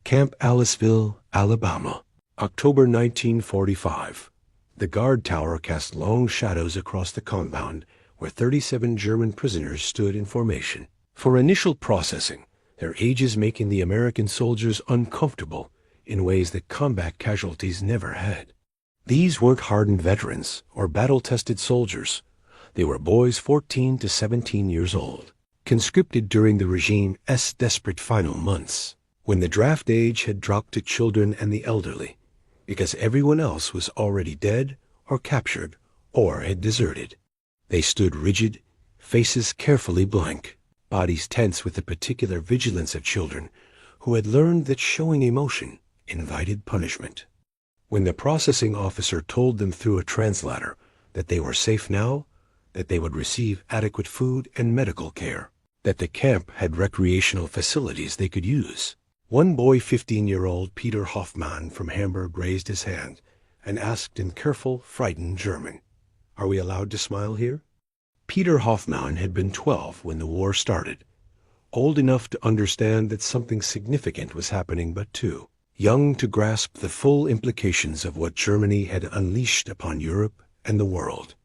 Camp Aliceville, Alabama, October 1945. The guard tower cast long shadows across the compound where 37 German prisoners stood in formation. For initial processing, their ages making the American soldiers uncomfortable in ways that combat casualties never had. These weren't hardened veterans or battle-tested soldiers. They were boys 14 to 17 years old, conscripted during the regime's desperate final months, when the draft age had dropped to children and the elderly, because everyone else was already dead or captured or had deserted. They stood rigid, faces carefully blank, bodies tense with the particular vigilance of children who had learned that showing emotion invited punishment. When the processing officer told them through a translator that they were safe now, that they would receive adequate food and medical care, that the camp had recreational facilities they could use, one boy, 15-year-old Peter Hoffmann from Hamburg, raised his hand and asked in careful, frightened German, "Are we allowed to smile here?" Peter Hoffmann had been 12 when the war started, old enough to understand that something significant was happening, but too young to grasp the full implications of what Germany had unleashed upon Europe and the world.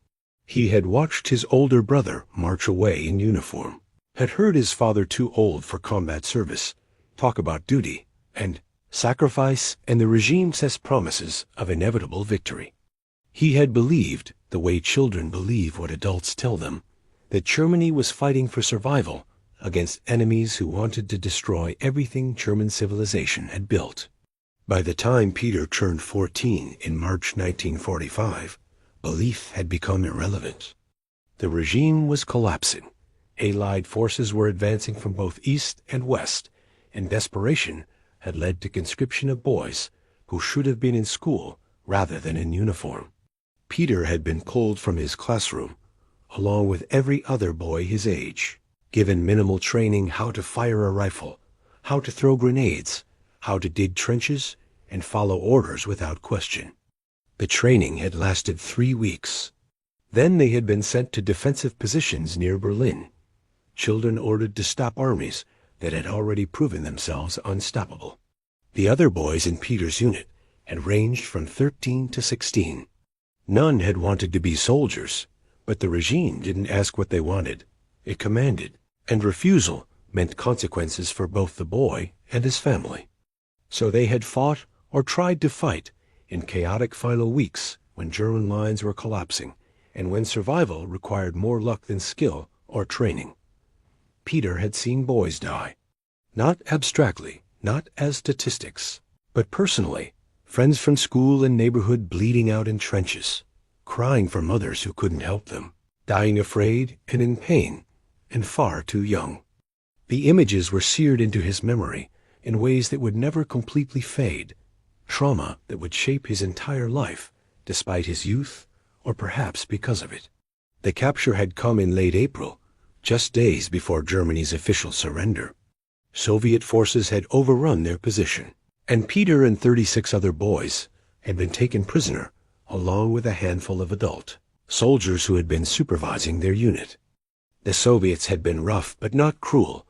He had watched his older brother march away in uniform, had heard his father, too old for combat service, talk about duty and sacrifice and the regime's promises of inevitable victory. He had believed, the way children believe what adults tell them, that Germany was fighting for survival against enemies who wanted to destroy everything German civilization had built. By the time Peter turned 14 in March 1945, belief had become irrelevant. The regime was collapsing. Allied forces were advancing from both east and west, and desperation had led to conscription of boys who should have been in school rather than in uniform. Peter had been pulled from his classroom, along with every other boy his age, given minimal training how to fire a rifle, how to throw grenades, how to dig trenches, and follow orders without question. The training had lasted 3 weeks. Then they had been sent to defensive positions near Berlin, children ordered to stop armies that had already proven themselves unstoppable. The other boys in Peter's unit had ranged from 13 to 16. None had wanted to be soldiers, but the regime didn't ask what they wanted. It commanded, and refusal meant consequences for both the boy and his family. So they had fought or tried to fight in chaotic final weeks when German lines were collapsing and when survival required more luck than skill or training. Peter had seen boys die, not abstractly, not as statistics, but personally, friends from school and neighborhood bleeding out in trenches, crying for mothers who couldn't help them, dying afraid and in pain, and far too young. The images were seared into his memory in ways that would never completely fade, trauma that would shape his entire life, despite his youth, or perhaps because of it. The capture had come in late April, just days before Germany's official surrender. Soviet forces had overrun their position, and Peter and 36 other boys had been taken prisoner, along with a handful of adult soldiers who had been supervising their unit. The Soviets had been rough but not cruel,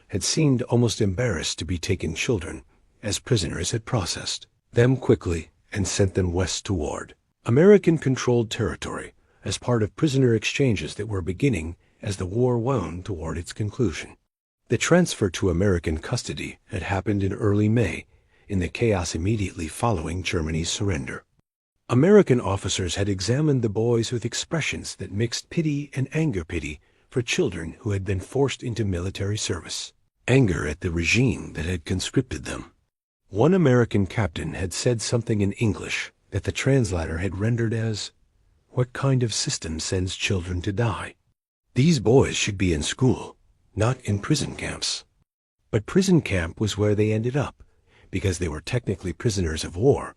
had seemed almost embarrassed to be taken children, as prisoners had processed them quickly and sent them west toward American-controlled territory as part of prisoner exchanges that were beginning as the war wound toward its conclusion. The transfer to American custody had happened in early May, in the chaos immediately following Germany's surrender. American officers had examined the boys with expressions that mixed pity and anger-pity for children who had been forced into military service, anger at the regime that had conscripted them. One American captain had said something in English that the translator had rendered as, "What kind of system sends children to die? These boys should be in school, not in prison camps." But prison camp was where they ended up, because they were technically prisoners of war,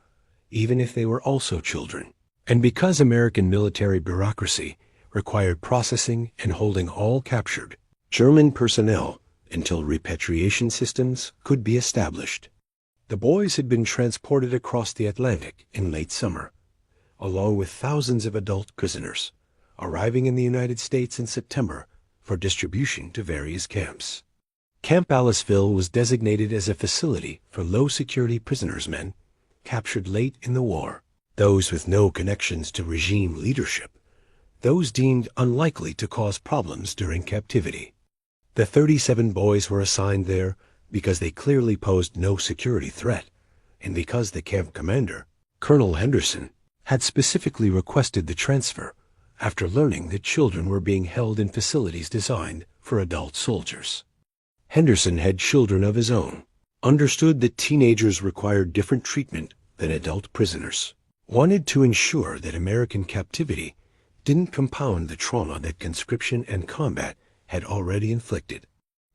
even if they were also children, and because American military bureaucracy required processing and holding all captured German personnel until repatriation systems could be established. The boys had been transported across the Atlantic in late summer, along with thousands of adult prisoners, arriving in the United States in September for distribution to various camps. Camp Aliceville was designated as a facility for low-security prisoners men captured late in the war, those with no connections to regime leadership, those deemed unlikely to cause problems during captivity. The 37 boys were assigned there because they clearly posed no security threat, and because the camp commander, Colonel Henderson, had specifically requested the transfer after learning that children were being held in facilities designed for adult soldiers. Henderson had children of his own, understood that teenagers required different treatment than adult prisoners, wanted to ensure that American captivity didn't compound the trauma that conscription and combat had already inflicted.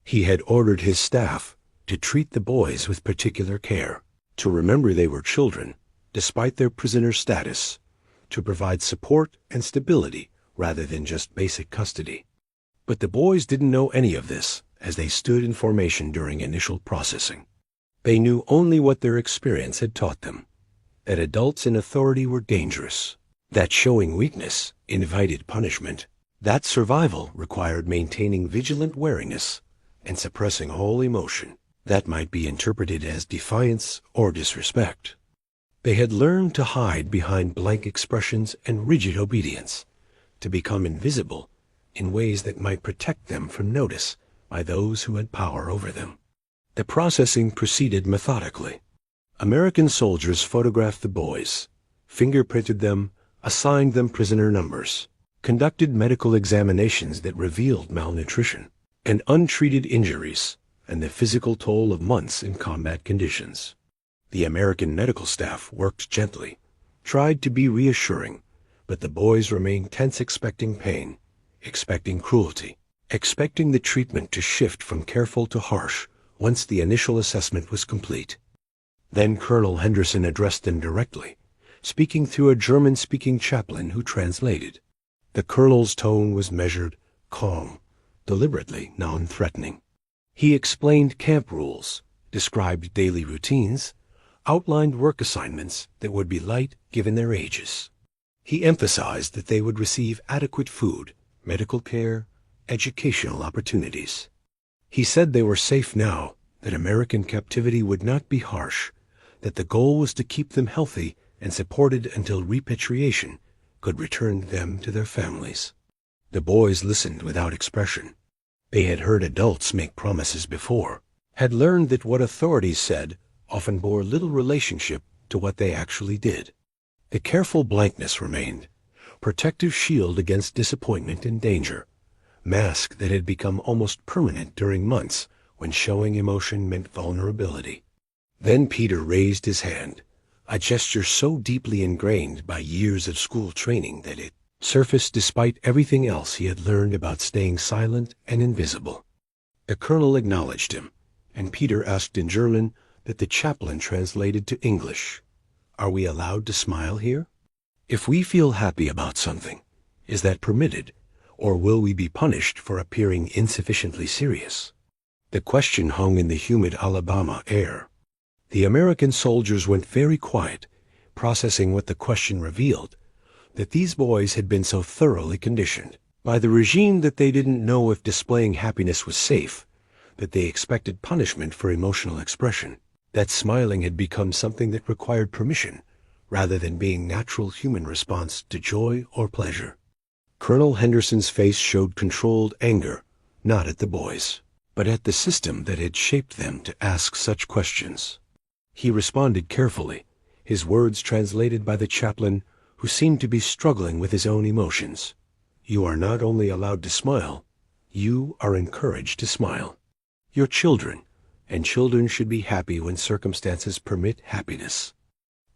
He had ordered his staff to treat the boys with particular care, to remember they were children, despite their prisoner status, to provide support and stability rather than just basic custody. But the boys didn't know any of this as they stood in formation during initial processing. They knew only what their experience had taught them, that adults in authority were dangerous, that showing weakness invited punishment, that survival required maintaining vigilant wariness and suppressing all emotion that might be interpreted as defiance or disrespect. They had learned to hide behind blank expressions and rigid obedience, to become invisible in ways that might protect them from notice by those who had power over them. The processing proceeded methodically. American soldiers photographed the boys, fingerprinted them, assigned them prisoner numbers, conducted medical examinations that revealed malnutrition and untreated injuries and the physical toll of months in combat conditions. The American medical staff worked gently, tried to be reassuring, but the boys remained tense, expecting pain, expecting cruelty, expecting the treatment to shift from careful to harsh once the initial assessment was complete. Then Colonel Henderson addressed them directly, speaking through a German-speaking chaplain who translated. The colonel's tone was measured, calm, deliberately non-threatening. He explained camp rules, described daily routines, outlined work assignments that would be light given their ages. He emphasized that they would receive adequate food, medical care, educational opportunities. He said they were safe now, that American captivity would not be harsh, that the goal was to keep them healthy and supported until repatriation could return them to their families. The boys listened without expression. They had heard adults make promises before, had learned that what authorities said often bore little relationship to what they actually did. The careful blankness remained, protective shield against disappointment and danger, mask that had become almost permanent during months when showing emotion meant vulnerability. Then Peter raised his hand, a gesture so deeply ingrained by years of school training that it surfaced despite everything else he had learned about staying silent and invisible. The colonel acknowledged him, and Peter asked in German that the chaplain translated to English, "Are we allowed to smile here? If we feel happy about something, is that permitted, or will we be punished for appearing insufficiently serious?" The question hung in the humid Alabama air. The American soldiers went very quiet, processing what the question revealed, that these boys had been so thoroughly conditioned by the regime that they didn't know if displaying happiness was safe, that they expected punishment for emotional expression, that smiling had become something that required permission rather than being natural human response to joy or pleasure. Colonel Henderson's face showed controlled anger, not at the boys, but at the system that had shaped them to ask such questions. He responded carefully, his words translated by the chaplain, who seemed to be struggling with his own emotions. "You are not only allowed to smile, you are encouraged to smile. You're children, and children should be happy when circumstances permit happiness.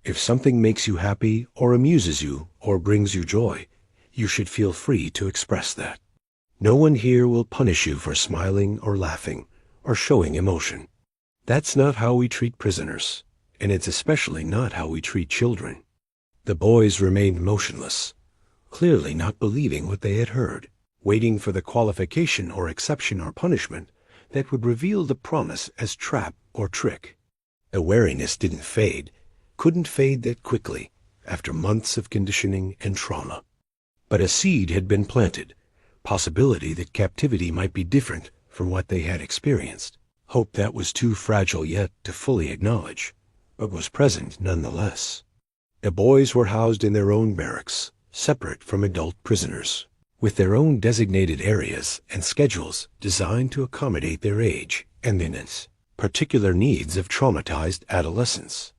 If something makes you happy or amuses you or brings you joy, you should feel free to express that. No one here will punish you for smiling or laughing or showing emotion. That's not how we treat prisoners, and it's especially not how we treat children." The boys remained motionless, clearly not believing what they had heard, waiting for the qualification or exception or punishment that would reveal the promise as trap or trick. The wariness didn't fade, couldn't fade that quickly after months of conditioning and trauma. But a seed had been planted, possibility that captivity might be different from what they had experienced, hope that was too fragile yet to fully acknowledge, but was present nonetheless. The boys were housed in their own barracks, separate from adult prisoners, with their own designated areas and schedules designed to accommodate their age and the particular needs of traumatized adolescents.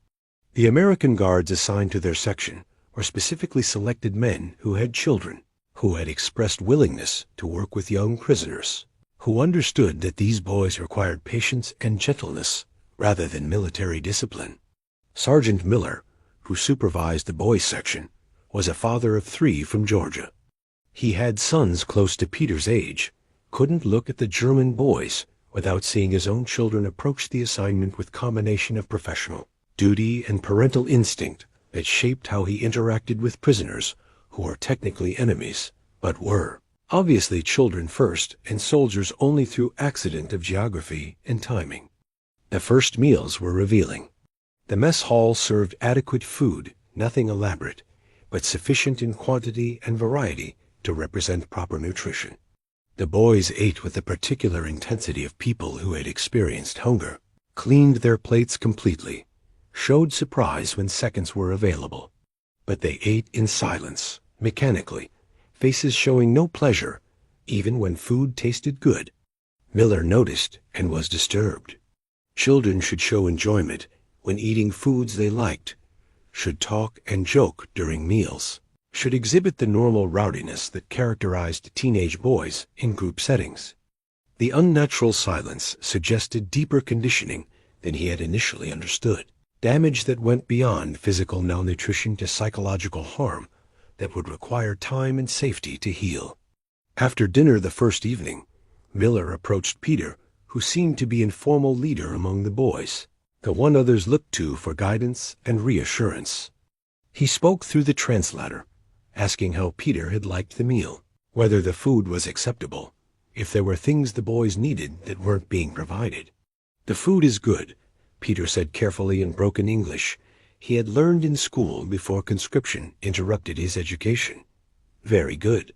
The American guards assigned to their section were specifically selected men who had children, who had expressed willingness to work with young prisoners, who understood that these boys required patience and gentleness rather than military discipline. Sergeant Miller, who supervised the boys' section, was a father of 3 from Georgia. He had sons close to Peter's age, couldn't look at the German boys without seeing his own children approach the assignment with combination of professional duty and parental instinct that shaped how he interacted with prisoners who were technically enemies, but were obviously children first and soldiers only through accident of geography and timing. The first meals were revealing. The mess hall served adequate food, nothing elaborate, but sufficient in quantity and variety to represent proper nutrition. The boys ate with the particular intensity of people who had experienced hunger, cleaned their plates completely, showed surprise when seconds were available. But they ate in silence, mechanically, faces showing no pleasure, even when food tasted good. Miller noticed and was disturbed. Children should show enjoyment when eating foods they liked, should talk and joke during meals, should exhibit the normal rowdiness that characterized teenage boys in group settings. The unnatural silence suggested deeper conditioning than he had initially understood, damage that went beyond physical malnutrition to psychological harm that would require time and safety to heal. After dinner the first evening, Miller approached Peter, who seemed to be informal leader among the boys, the one others looked to for guidance and reassurance. He spoke through the translator, asking how Peter had liked the meal, whether the food was acceptable, if there were things the boys needed that weren't being provided. "The food is good," Peter said carefully in broken English he had learned in school before conscription interrupted his education. "Very good.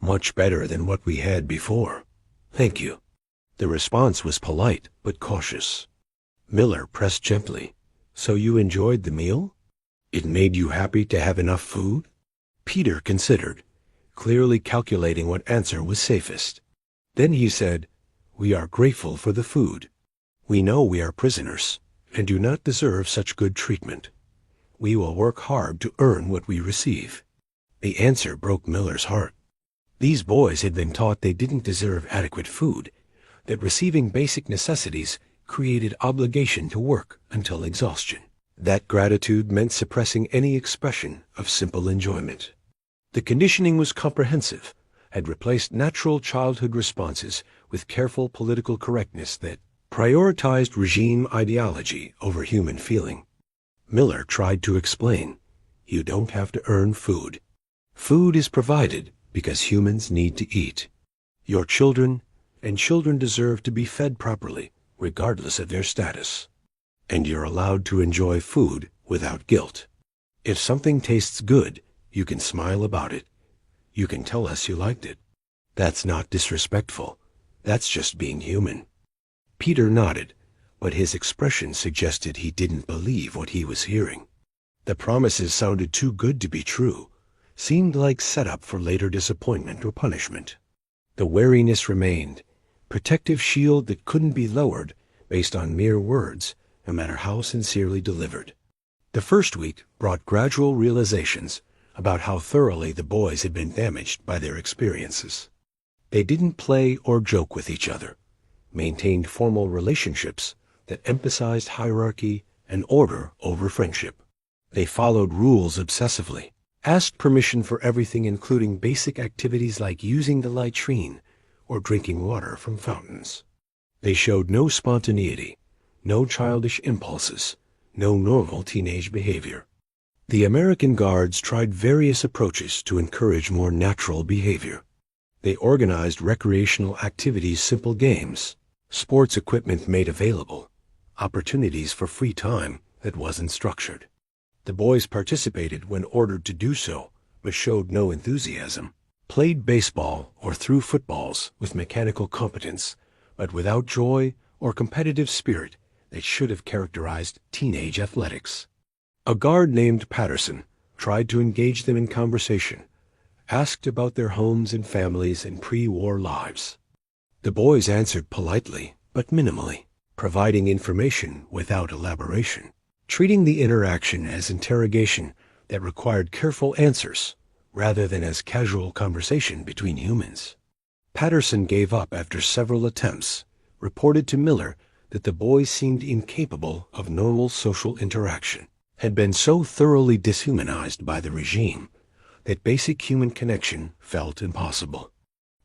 Much better than what we had before. Thank you." The response was polite but cautious. Miller pressed gently. "So you enjoyed the meal? It made you happy to have enough food?" Peter considered, clearly calculating what answer was safest. Then he said, "We are grateful for the food. We know we are prisoners and do not deserve such good treatment. We will work hard to earn what we receive." The answer broke Miller's heart. These boys had been taught they didn't deserve adequate food, that receiving basic necessities created obligation to work until exhaustion. That gratitude meant suppressing any expression of simple enjoyment. The conditioning was comprehensive, had replaced natural childhood responses with careful political correctness that prioritized regime ideology over human feeling. Miller tried to explain, "You don't have to earn food. Food is provided because humans need to eat. Your children and children deserve to be fed properly, regardless of their status. And you're allowed to enjoy food without guilt. If something tastes good, you can smile about it. You can tell us you liked it. That's not disrespectful. That's just being human." Peter nodded, but his expression suggested he didn't believe what he was hearing. The promises sounded too good to be true, seemed like setup for later disappointment or punishment. The wariness remained, protective shield that couldn't be lowered based on mere words, no matter how sincerely delivered. The first week brought gradual realizations about how thoroughly the boys had been damaged by their experiences. They didn't play or joke with each other, maintained formal relationships that emphasized hierarchy and order over friendship. They followed rules obsessively, asked permission for everything including basic activities like using the latrine or drinking water from fountains. They showed no spontaneity, no childish impulses, no normal teenage behavior. The American Guards tried various approaches to encourage more natural behavior. They organized recreational activities, simple games, sports equipment made available, opportunities for free time that wasn't structured. The boys participated when ordered to do so, but showed no enthusiasm, played baseball or threw footballs with mechanical competence but without joy or competitive spirit that should have characterized teenage athletics. A guard named Patterson tried to engage them in conversation, asked about their homes and families and pre-war lives. The boys answered politely, but minimally, providing information without elaboration, treating the interaction as interrogation that required careful answers rather than as casual conversation between humans. Patterson gave up after several attempts, reported to Miller that the boys seemed incapable of normal social interaction, had been so thoroughly dishumanized by the regime that basic human connection felt impossible.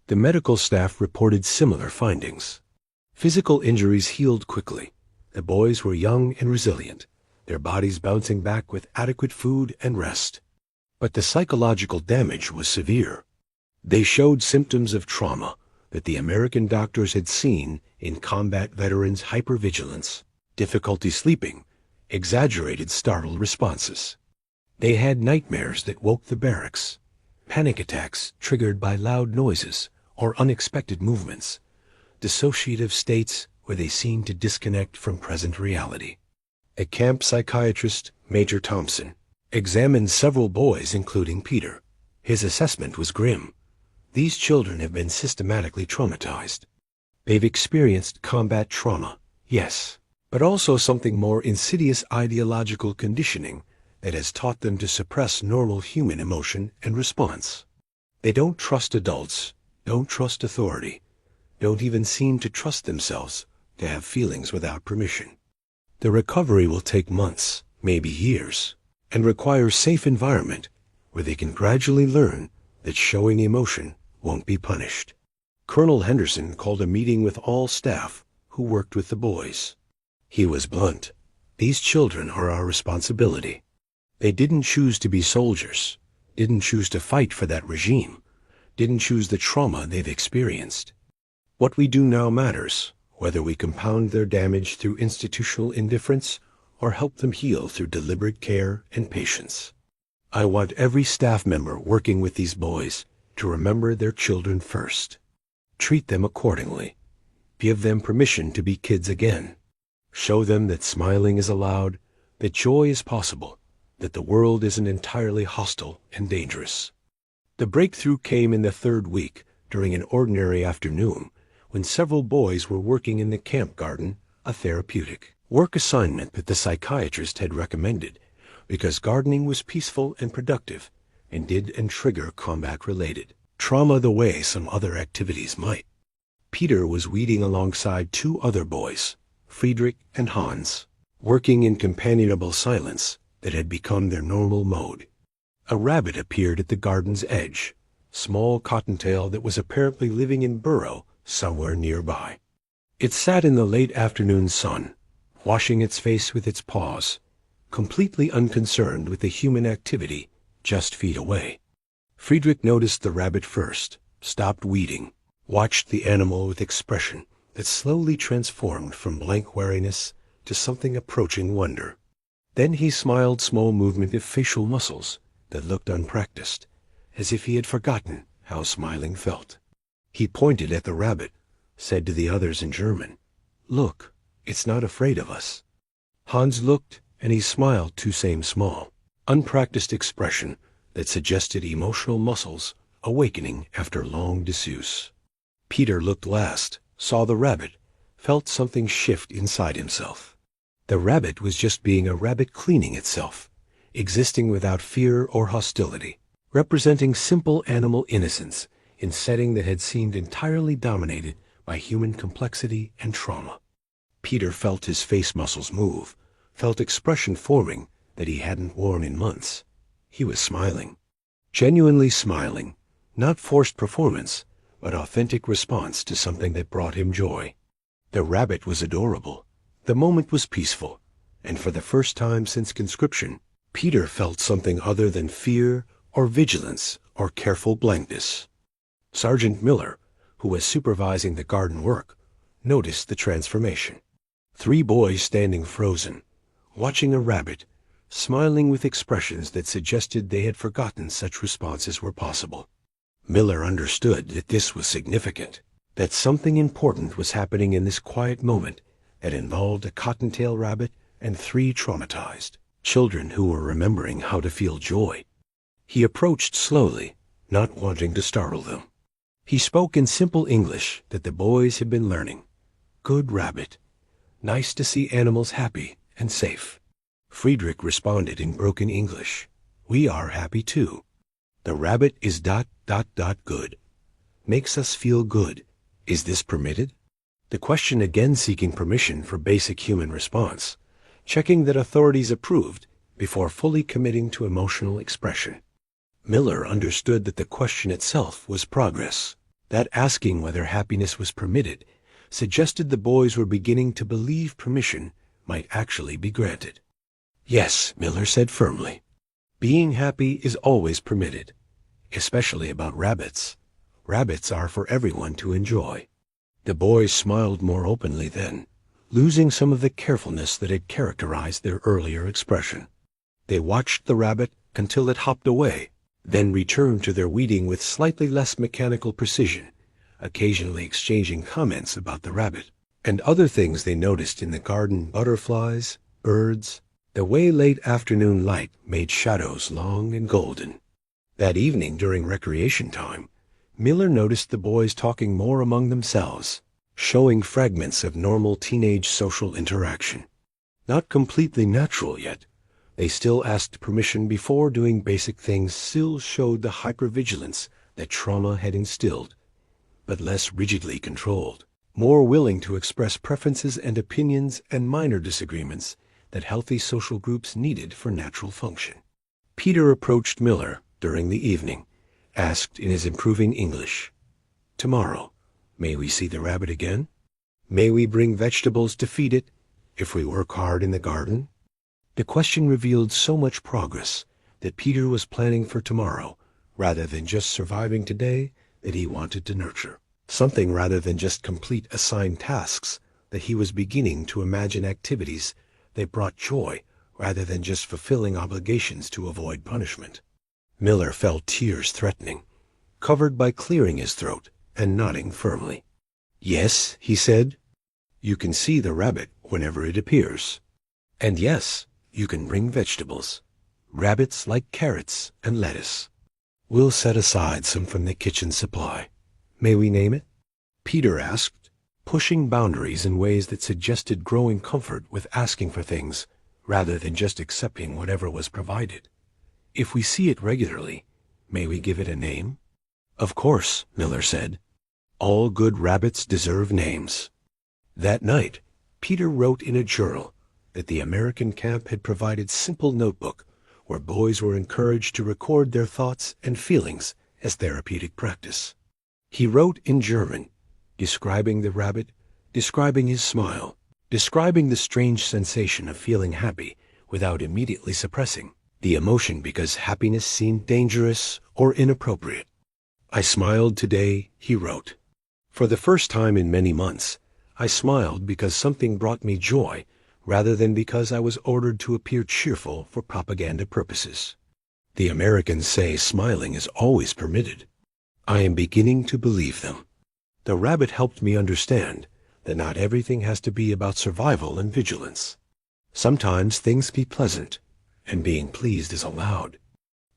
The medical staff reported similar findings. Physical injuries healed quickly. The boys were young and resilient, their bodies bouncing back with adequate food and rest. But the psychological damage was severe. They showed symptoms of trauma that the American doctors had seen in combat veterans' hypervigilance, difficulty sleeping, exaggerated startle responses. They had nightmares that woke the barracks, panic attacks triggered by loud noises or unexpected movements, dissociative states where they seemed to disconnect from present reality. A camp psychiatrist, Major Thompson, examined several boys, including Peter. His assessment was grim. These children have been systematically traumatized. They've experienced combat trauma, yes, but also something more insidious, ideological conditioning that has taught them to suppress normal human emotion and response. They don't trust adults, don't trust authority, don't even seem to trust themselves to have feelings without permission. The recovery will take months, maybe years, and requires safe environment where they can gradually learn that showing emotion won't be punished. Colonel Henderson called a meeting with all staff who worked with the boys. He was blunt. These children are our responsibility. They didn't choose to be soldiers, didn't choose to fight for that regime, didn't choose the trauma they've experienced. What we do now matters, whether we compound their damage through institutional indifference or help them heal through deliberate care and patience. I want every staff member working with these boys to remember their children first. Treat them accordingly. Give them permission to be kids again. Show them that smiling is allowed, that joy is possible, that the world isn't entirely hostile and dangerous. The breakthrough came in the third week during an ordinary afternoon when several boys were working in the camp garden, a therapeutic work assignment that the psychiatrist had recommended because gardening was peaceful and productive and didn't trigger combat-related trauma the way some other activities might. Peter was weeding alongside two other boys, Friedrich and Hans, working in companionable silence that had become their normal mode. A rabbit appeared at the garden's edge, small cottontail that was apparently living in burrow somewhere nearby. It sat in the late afternoon sun, washing its face with its paws, completely unconcerned with the human activity just feet away. Friedrich noticed the rabbit first, stopped weeding, watched the animal with expression that slowly transformed from blank wariness to something approaching wonder. Then he smiled, small movement of facial muscles that looked unpracticed, as if he had forgotten how smiling felt. He pointed at the rabbit, said to the others in German, "Look, it's not afraid of us." Hans looked, and he smiled too, same small, unpracticed expression that suggested emotional muscles awakening after long disuse. Peter looked last, saw the rabbit, felt something shift inside himself. The rabbit was just being a rabbit cleaning itself, existing without fear or hostility, representing simple animal innocence in setting that had seemed entirely dominated by human complexity and trauma. Peter felt his face muscles move, felt expression forming that he hadn't worn in months. He was smiling, genuinely smiling, not forced performance, but authentic response to something that brought him joy. The rabbit was adorable. The moment was peaceful, and for the first time since conscription, Peter felt something other than fear or vigilance or careful blankness. Sergeant Miller, who was supervising the garden work, noticed the transformation. 3 boys standing frozen, watching a rabbit, smiling with expressions that suggested they had forgotten such responses were possible. Miller understood that this was significant. that something important was happening in this quiet moment that involved a cottontail rabbit and 3 traumatized children who were remembering how to feel joy. He approached slowly, not wanting to startle them. He spoke in simple English that the boys had been learning. "Good rabbit. Nice to see animals happy and safe." Friedrich responded in broken English. "We are happy too. The rabbit is ... good. Makes us feel good. Is this permitted?" The question again seeking permission for basic human response, checking that authorities approved before fully committing to emotional expression. Miller understood that the question itself was progress, that asking whether happiness was permitted suggested the boys were beginning to believe permission might actually be granted. "Yes," Miller said firmly. "Being happy is always permitted, especially about rabbits. Rabbits are for everyone to enjoy." The boys smiled more openly then, losing some of the carefulness that had characterized their earlier expression. They watched the rabbit until it hopped away, then returned to their weeding with slightly less mechanical precision, occasionally exchanging comments about the rabbit and other things they noticed in the garden: butterflies, birds, the way late afternoon light made shadows long and golden. That evening during recreation time, Miller noticed the boys talking more among themselves, showing fragments of normal teenage social interaction. Not completely natural yet, they still asked permission before doing basic things, still showed the hypervigilance that trauma had instilled, but less rigidly controlled, more willing to express preferences and opinions and minor disagreements that healthy social groups needed for natural function. Peter approached Miller during the evening, asked in his improving English, "Tomorrow, may we see the rabbit again? May we bring vegetables to feed it if we work hard in the garden?" The question revealed so much progress that Peter was planning for tomorrow rather than just surviving today that he wanted to nurture. Something rather than just complete assigned tasks, that he was beginning to imagine activities that brought joy rather than just fulfilling obligations to avoid punishment. Miller felt tears threatening, covered by clearing his throat and nodding firmly. "Yes," he said, "you can see the rabbit whenever it appears. And yes, you can bring vegetables. Rabbits like carrots and lettuce. We'll set aside some from the kitchen supply. May we name it?" Peter asked, pushing boundaries in ways that suggested growing comfort with asking for things rather than just accepting whatever was provided. "If we see it regularly, may we give it a name?" "Of course," Miller said. "All good rabbits deserve names." That night, Peter wrote in a journal that the American camp had provided simple notebook where boys were encouraged to record their thoughts and feelings as therapeutic practice. He wrote in German, describing the rabbit, describing his smile, describing the strange sensation of feeling happy without immediately suppressing the emotion because happiness seemed dangerous or inappropriate. "I smiled today," he wrote. "For the first time in many months, I smiled because something brought me joy rather than because I was ordered to appear cheerful for propaganda purposes. The Americans say smiling is always permitted. I am beginning to believe them. The rabbit helped me understand that not everything has to be about survival and vigilance. Sometimes things be pleasant, and being pleased is allowed."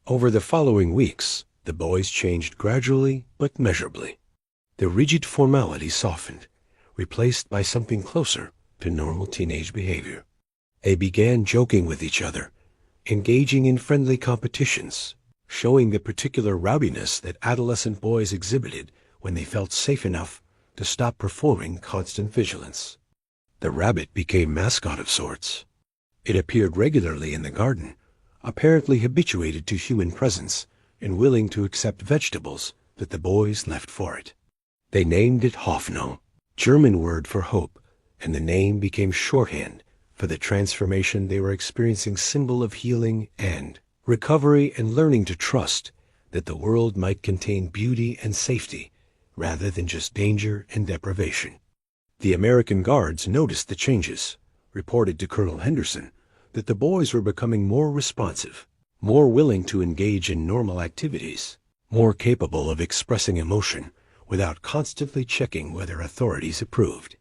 Over the following weeks, the boys changed gradually but measurably. The rigid formality softened, replaced by something closer to normal teenage behavior. They began joking with each other, engaging in friendly competitions, showing the particular rowdiness that adolescent boys exhibited when they felt safe enough to stop performing constant vigilance. The rabbit became mascot of sorts. It appeared regularly in the garden, apparently habituated to human presence and willing to accept vegetables that the boys left for it. They named it Hoffnung, German word for hope, and the name became shorthand for the transformation they were experiencing, symbol of healing and recovery and learning to trust that the world might contain beauty and safety rather than just danger and deprivation. The American guards noticed the changes, reported to Colonel Henderson that the boys were becoming more responsive, more willing to engage in normal activities, more capable of expressing emotion without constantly checking whether authorities approved.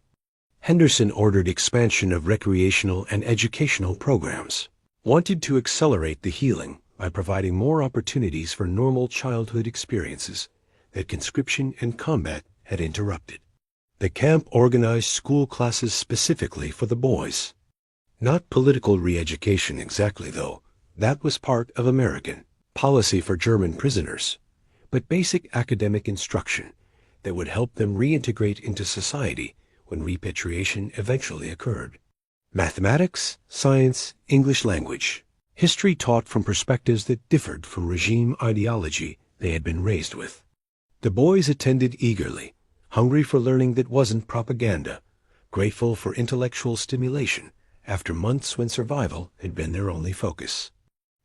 Henderson ordered expansion of recreational and educational programs, wanted to accelerate the healing by providing more opportunities for normal childhood experiences that conscription and combat had interrupted. The camp organized school classes specifically for the boys. Not political re-education exactly, though. That was part of American policy for German prisoners, but basic academic instruction that would help them reintegrate into society when repatriation eventually occurred. Mathematics, science, English language, history taught from perspectives that differed from regime ideology they had been raised with. The boys attended eagerly, hungry for learning that wasn't propaganda, grateful for intellectual stimulation after months when survival had been their only focus.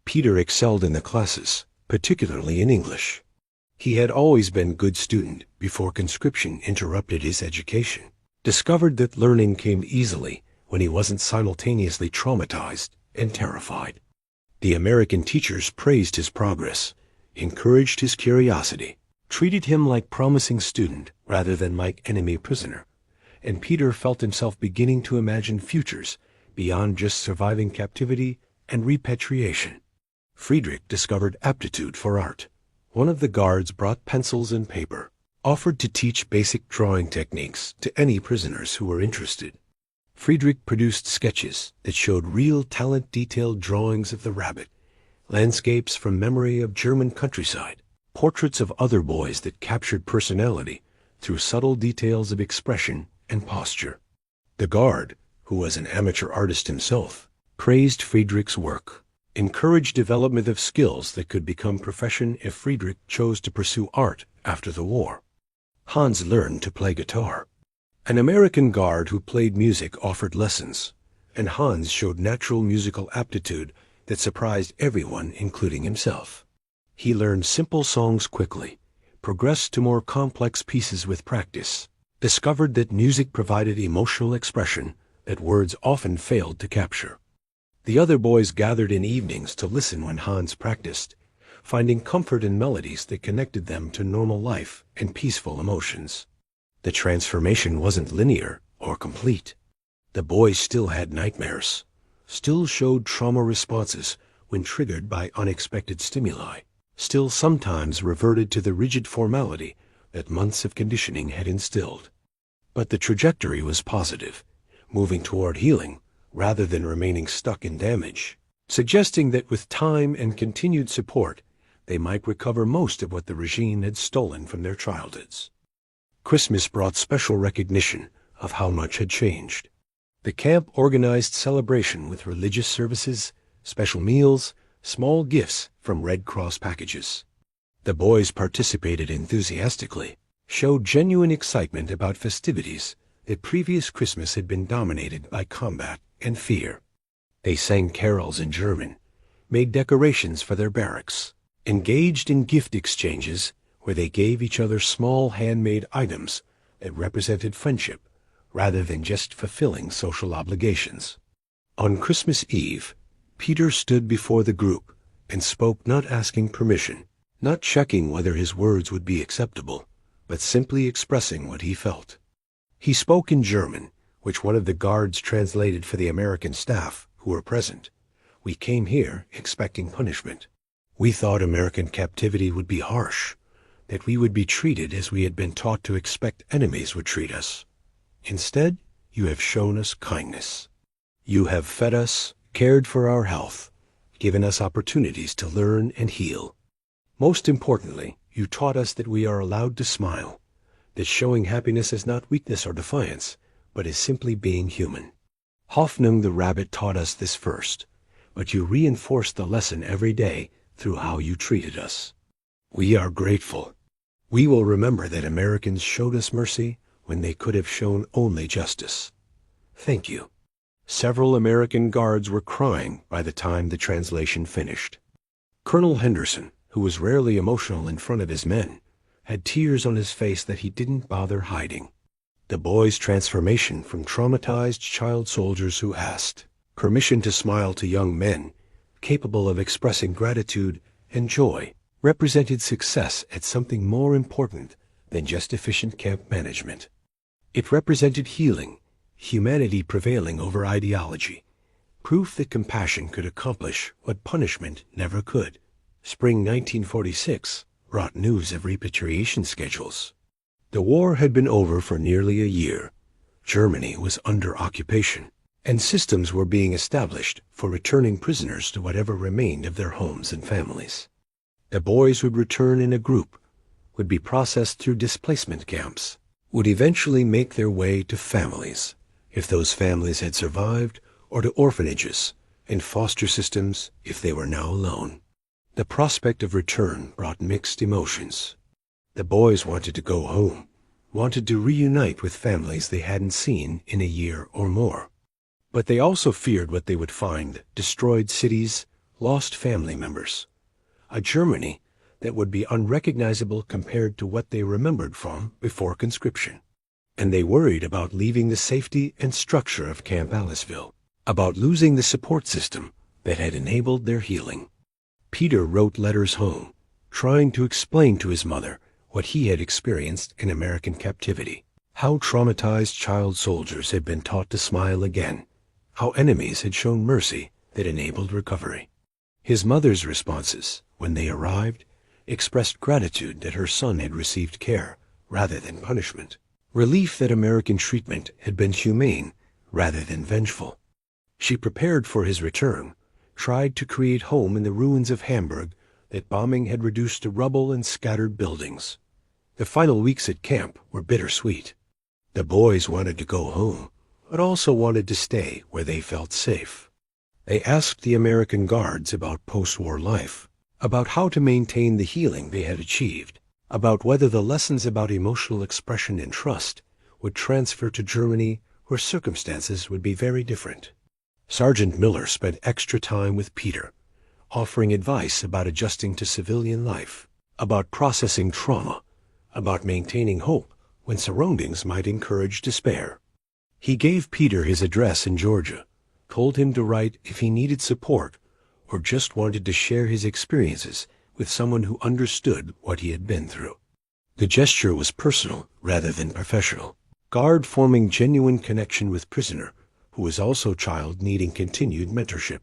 Peter excelled in the classes, particularly in English. He had always been a good student before conscription interrupted his education, discovered that learning came easily when he wasn't simultaneously traumatized and terrified. The American teachers praised his progress, encouraged his curiosity, treated him like promising student rather than like enemy prisoner, and Peter felt himself beginning to imagine futures beyond just surviving captivity and repatriation. Friedrich discovered aptitude for art. One of the guards brought pencils and paper, offered to teach basic drawing techniques to any prisoners who were interested. Friedrich produced sketches that showed real talent-detailed drawings of the rabbit, landscapes from memory of German countryside, portraits of other boys that captured personality through subtle details of expression and posture. The guard, who was an amateur artist himself, praised Friedrich's work, encouraged development of skills that could become profession if Friedrich chose to pursue art after the war. Hans learned to play guitar. An American guard who played music offered lessons, and Hans showed natural musical aptitude that surprised everyone, including himself. He learned simple songs quickly, progressed to more complex pieces with practice, discovered that music provided emotional expression that words often failed to capture. The other boys gathered in evenings to listen when Hans practiced, finding comfort in melodies that connected them to normal life and peaceful emotions. The transformation wasn't linear or complete. The boys still had nightmares, still showed trauma responses when triggered by unexpected stimuli, still sometimes reverted to the rigid formality that months of conditioning had instilled. But the trajectory was positive, moving toward healing rather than remaining stuck in damage, suggesting that with time and continued support, they might recover most of what the regime had stolen from their childhoods. Christmas brought special recognition of how much had changed. The camp organized celebration with religious services, special meals, small gifts from Red Cross packages. The boys participated enthusiastically, showed genuine excitement about festivities that previous Christmas had been dominated by combat and fear. They sang carols in German, made decorations for their barracks, engaged in gift exchanges where they gave each other small handmade items that represented friendship rather than just fulfilling social obligations. On Christmas Eve, Peter stood before the group and spoke, not asking permission, not checking whether his words would be acceptable, but simply expressing what he felt. He spoke in German, which one of the guards translated for the American staff who were present. We came here expecting punishment. We thought American captivity would be harsh, that we would be treated as we had been taught to expect enemies would treat us. Instead, you have shown us kindness. You have fed us, cared for our health, given us opportunities to learn and heal. Most importantly, you taught us that we are allowed to smile, that showing happiness is not weakness or defiance, but is simply being human. Hoffnung the rabbit taught us this first, but you reinforced the lesson every day through how you treated us. We are grateful. We will remember that Americans showed us mercy when they could have shown only justice. Thank you. Several American guards were crying by the time the translation finished. Colonel Henderson, who was rarely emotional in front of his men, had tears on his face that he didn't bother hiding. The boys' transformation from traumatized child soldiers who asked permission to smile to young men capable of expressing gratitude and joy represented success at something more important than just efficient camp management. It represented healing, humanity prevailing over ideology, proof that compassion could accomplish what punishment never could. Spring 1946 brought news of repatriation schedules. The war had been over for nearly a year. Germany was under occupation, and systems were being established for returning prisoners to whatever remained of their homes and families. The boys would return in a group, would be processed through displacement camps, would eventually make their way to families, if those families had survived, or to orphanages and foster systems if they were now alone. The prospect of return brought mixed emotions. The boys wanted to go home, wanted to reunite with families they hadn't seen in a year or more. But they also feared what they would find: destroyed cities, lost family members, a Germany that would be unrecognizable compared to what they remembered from before conscription. And they worried about leaving the safety and structure of Camp Aliceville, about losing the support system that had enabled their healing. Peter wrote letters home, trying to explain to his mother what he had experienced in American captivity, how traumatized child soldiers had been taught to smile again, how enemies had shown mercy that enabled recovery. His mother's responses, when they arrived, expressed gratitude that her son had received care rather than punishment, relief that American treatment had been humane rather than vengeful. She prepared for his return, tried to create home in the ruins of Hamburg that bombing had reduced to rubble and scattered buildings. The final weeks at camp were bittersweet. The boys wanted to go home, but also wanted to stay where they felt safe. They asked the American guards about post-war life, about how to maintain the healing they had achieved, about whether the lessons about emotional expression and trust would transfer to Germany where circumstances would be very different. Sergeant Miller spent extra time with Peter, offering advice about adjusting to civilian life, about processing trauma, about maintaining hope when surroundings might encourage despair. He gave Peter his address in Georgia, told him to write if he needed support or just wanted to share his experiences with someone who understood what he had been through. The gesture was personal rather than professional. Guard forming genuine connection with prisoner, who was also child needing continued mentorship.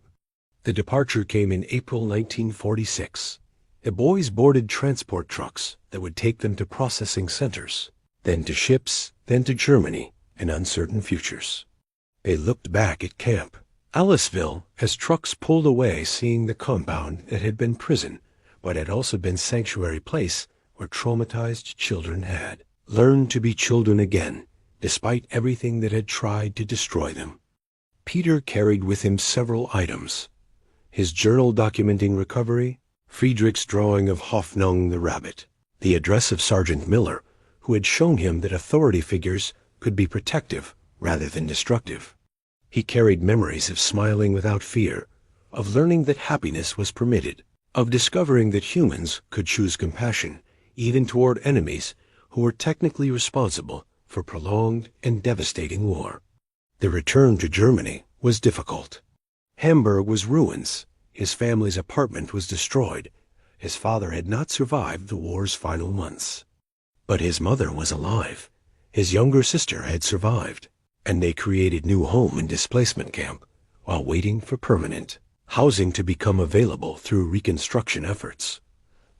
The departure came in April 1946. The boys boarded transport trucks that would take them to processing centers, then to ships, then to Germany and uncertain futures. They looked back at Camp Aliceville as trucks pulled away, seeing the compound that had been prison, but had also been sanctuary place where traumatized children had learned to be children again, despite everything that had tried to destroy them. Peter carried with him several items: his journal documenting recovery, Friedrich's drawing of Hoffnung the rabbit, the address of Sergeant Miller, who had shown him that authority figures could be protective rather than destructive. He carried memories of smiling without fear, of learning that happiness was permitted, of discovering that humans could choose compassion even toward enemies who were technically responsible for prolonged and devastating war. The return to Germany was difficult. Hamburg was ruins. His family's apartment was destroyed. His father had not survived the war's final months. But his mother was alive. His younger sister had survived, and they created new home in displacement camp while waiting for permanent housing to become available through reconstruction efforts.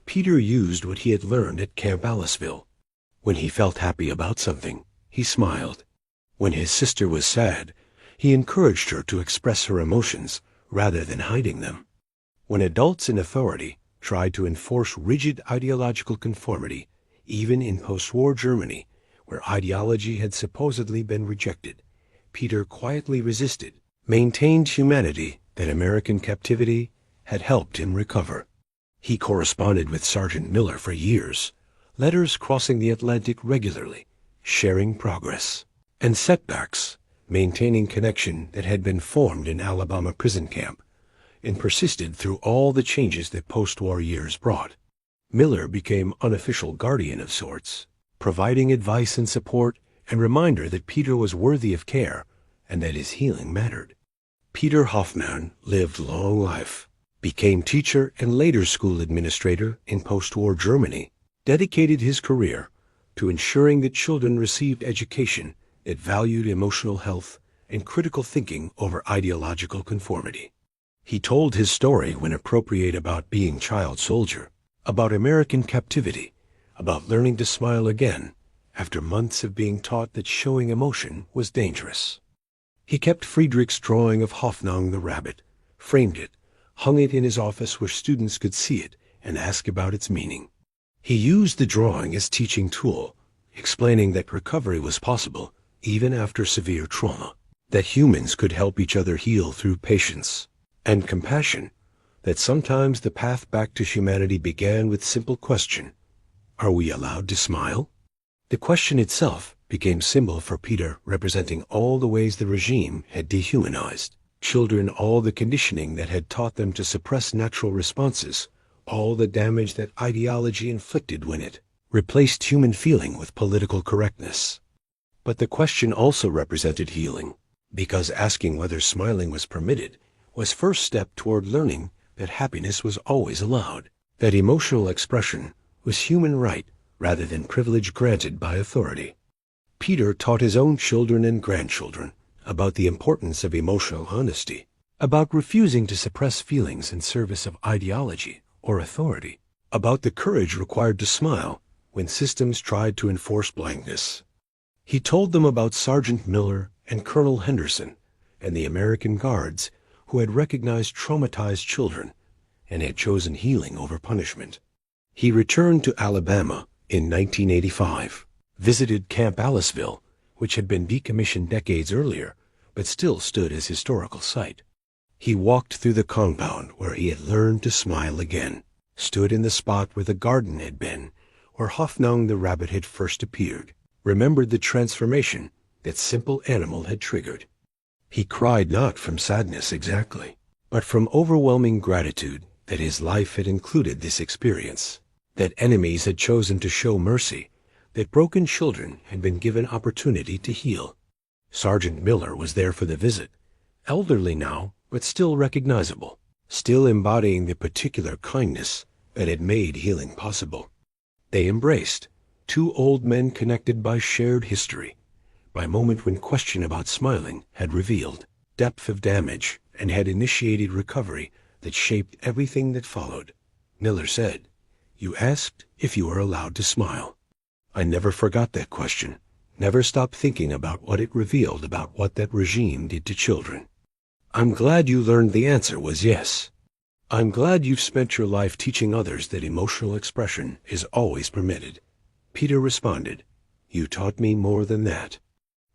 Peter used what he had learned at Camp Aliceville. When he felt happy about something, he smiled. When his sister was sad, he encouraged her to express her emotions rather than hiding them. When adults in authority tried to enforce rigid ideological conformity, even in post-war Germany, where ideology had supposedly been rejected, Peter quietly resisted, maintained humanity that American captivity had helped him recover. He corresponded with Sergeant Miller for years, letters crossing the Atlantic regularly, sharing progress and setbacks, maintaining connection that had been formed in Alabama prison camp and persisted through all the changes that post-war years brought. Miller became unofficial guardian of sorts, providing advice and support and reminder that Peter was worthy of care and that his healing mattered. Peter Hoffmann lived long life, became teacher and later school administrator in post-war Germany, dedicated his career to ensuring that children received education that valued emotional health and critical thinking over ideological conformity. He told his story when appropriate about being child soldier, about American captivity, about learning to smile again after months of being taught that showing emotion was dangerous. He kept Friedrich's drawing of Hoffnung the rabbit, framed it, hung it in his office where students could see it and ask about its meaning. He used the drawing as teaching tool, explaining that recovery was possible even after severe trauma, that humans could help each other heal through patience and compassion, that sometimes the path back to humanity began with simple question: are we allowed to smile? The question itself became symbol for Peter, representing all the ways the regime had dehumanized children, all the conditioning that had taught them to suppress natural responses, all the damage that ideology inflicted when it replaced human feeling with political correctness. But the question also represented healing, because asking whether smiling was permitted was first step toward learning that happiness was always allowed, that emotional expression was human right rather than privilege granted by authority. Peter taught his own children and grandchildren about the importance of emotional honesty, about refusing to suppress feelings in service of ideology or authority, about the courage required to smile when systems tried to enforce blindness. He told them about Sergeant Miller and Colonel Henderson and the American Guards who had recognized traumatized children and had chosen healing over punishment. He returned to Alabama in 1985, visited Camp Aliceville, which had been decommissioned decades earlier, but still stood as historical site. He walked through the compound where he had learned to smile again, stood in the spot where the garden had been, where Hoffnung the rabbit had first appeared, remembered the transformation that simple animal had triggered. He cried not from sadness exactly, but from overwhelming gratitude that his life had included this experience, that enemies had chosen to show mercy, that broken children had been given opportunity to heal. Sergeant Miller was there for the visit, elderly now, but still recognizable, still embodying the particular kindness that had made healing possible. They embraced, two old men connected by shared history, by a moment when question about smiling had revealed depth of damage and had initiated recovery that shaped everything that followed. Miller said, "You asked if you were allowed to smile. I never forgot that question, never stopped thinking about what it revealed about what that regime did to children. I'm glad you learned the answer was yes. I'm glad you've spent your life teaching others that emotional expression is always permitted." Peter responded, "You taught me more than that.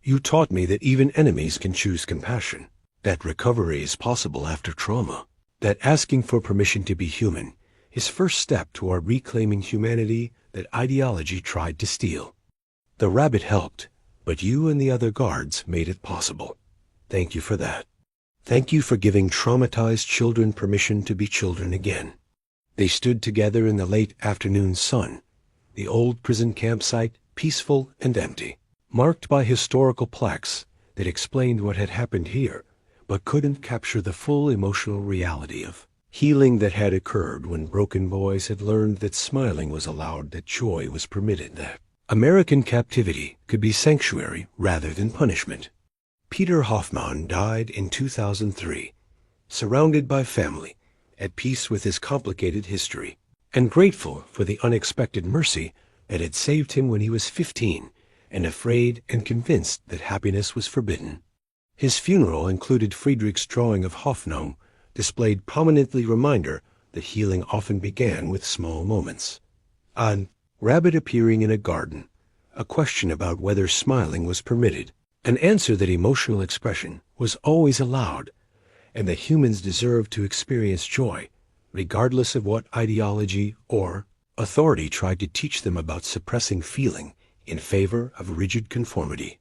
You taught me that even enemies can choose compassion, that recovery is possible after trauma, that asking for permission to be human is first step toward reclaiming humanity that ideology tried to steal. The rabbit helped, but you and the other guards made it possible. Thank you for that. Thank you for giving traumatized children permission to be children again." They stood together in the late afternoon sun, the old prison campsite peaceful and empty, marked by historical plaques that explained what had happened here, but couldn't capture the full emotional reality of healing that had occurred when broken boys had learned that smiling was allowed, that joy was permitted, that American captivity could be sanctuary rather than punishment. Peter Hoffmann died in 2003, surrounded by family, at peace with his complicated history, and grateful for the unexpected mercy that had saved him when he was 15 and afraid and convinced that happiness was forbidden. His funeral included Friedrich's drawing of Hoffnung, displayed prominently reminder that healing often began with small moments. A rabbit appearing in a garden, a question about whether smiling was permitted, an answer that emotional expression was always allowed, and that humans deserved to experience joy, regardless of what ideology or authority tried to teach them about suppressing feeling in favor of rigid conformity.